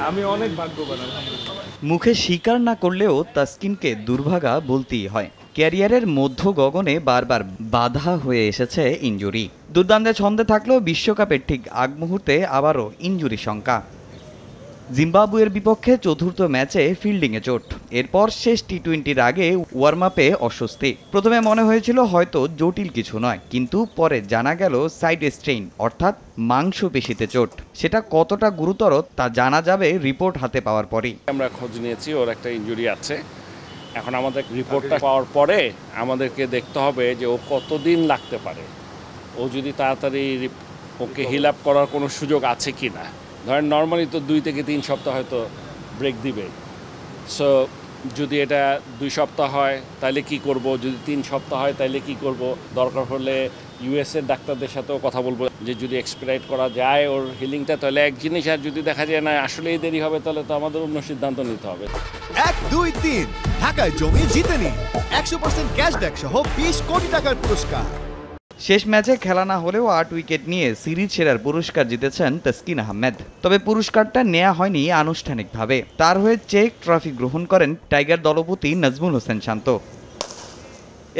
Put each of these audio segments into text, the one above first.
আমি অনেক ভাগ্যবান আলহামদুলিল্লাহ। মুখে স্বীকার না করলেও তাসকিনকে দুর্ভাগা বলতেই হয়। ক্যারিয়ারের মধ্য গগনে বারবার বাধা হয়ে এসেছে ইনজুরি। দুর্দান্ত ছন্দে থাকলেও বিশ্বকাপের ঠিক আগ মুহূর্তে আবারও ইনজুরি শঙ্কা। জিম্বাবুয়ের বিপক্ষে চতুর্থ ম্যাচে ফিল্ডিংয়ে চোট, এরপর শেষ টি-20-র আগে ওয়ার্ম আপে অস্বস্তি। প্রথমে মনে হয়েছিল হয়তো জটিল কিছু নয়, কিন্তু পরে জানা গেল সাইড স্ট্রেইন অর্থাৎ মাংসপেশিতে চোট। সেটা কতটা গুরুতর তা জানা যাবে রিপোর্ট হাতে পাওয়ার পরই। আমরা খোঁজ নিয়েছি ওর একটা ইনজুরি আছে। এখন আমাদের রিপোর্টটা পাওয়ার পরে আমাদেরকে দেখতে হবে যে ও কতদিন লাগতে পারে। ও যদি তাড়াতাড়ি ওকে হিল আপ করার কোনো সুযোগ আছে কি না। ধরেন নর্মালি তো 2 থেকে 3 সপ্তাহ হয়তো ব্রেক দিবে। সো যদি এটা 2 সপ্তাহ হয় তাহলে কি করব, যদি 3 সপ্তাহ হয় তাহলে কি করব। দরকার হলে ইউএসএর ডাক্তারদের সাথেও কথা বলবো যে যদি এক্সপেরাইট করা যায় ওর হিলিংটা তাহলে এক জিনিস, আর যদি দেখা যায় না আসলেই দেরি হবে তাহলে তো আমাদের অন্য সিদ্ধান্ত নিতে হবে। 1, 2, 3 ঢাকায় জমি জিতে নিন 100% ক্যাশব্যাক সহ 20 কোটি টাকার পুরস্কার। শেষ ম্যাচে খেলা না হলেও 8 উইকেট নিয়ে সিরিজ সেরার পুরস্কার জিতেছেন তাসকিন আহমেদ। তবে পুরস্কারটা নেওয়া হয়নি আনুষ্ঠানিকভাবে। তার হয়ে চেক ট্রফি গ্রহণ করেন টাইগার দলপতি নাজমুল হোসেন শান্ত।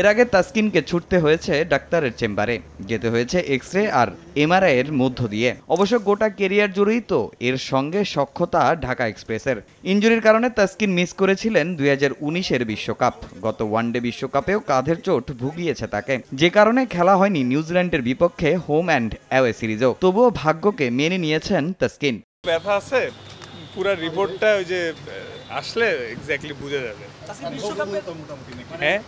এর আগে তাসকিনকে ছুটতে হয়েছে ডাক্তারের চেম্বারে, যেতে হয়েছে এক্স-রে আর এমআরআই এর মধ্য দিয়ে। অবশ্য গোটা কেরিয়ার জুড়েই তো এর সঙ্গে সখ্যতা ঢাকা এক্সপ্রেসের। ইনজুরির কারণে তাসকিন মিস করেছিলেন 2019-এর বিশ্বকাপ। গত ওয়ানডে বিশ্বকাপেও কাঁধের চোট ভুগিয়েছে তাকে, যে কারণে খেলা হয়নি নিউজিল্যান্ডের বিপক্ষে হোম অ্যান্ড অ্যাওয়ে সিরিজেও। তবুও ভাগ্যকে মেনে নিয়েছেন তাসকিন। ব্যথা আছে, পুরো রিপোর্টটা ওই যে আসলে এক্স্যাক্টলি বুঝা যাবে। হ্যাঁ,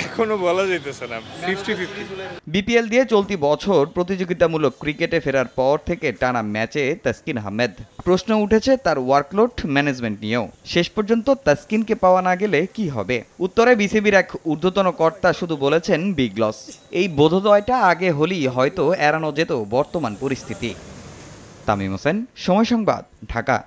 এখনো বলা যাইতেছে না, 50-50। বিপিএল দিয়ে চলতি বছর প্রতিযোগিতামূলক ক্রিকেটে ফেরার পর থেকে টানা ম্যাচে তাসকিন আহমেদ। প্রশ্ন উঠেছে তার ওয়ার্কলোড ম্যানেজমেন্ট নিয়েও। শেষ পর্যন্ত তাসকিনকে পাওয়া না গেলে কি হবে? উত্তরে বিসিবির এক ঊর্ধ্বতন কর্তা শুধু বলেছেন বিগ লস। এই বোধোদয়টা আগে হলেই হয়তো এড়ানো যেত বর্তমান পরিস্থিতি। তামিম হোসেন, সময় সংবাদ, ঢাকা।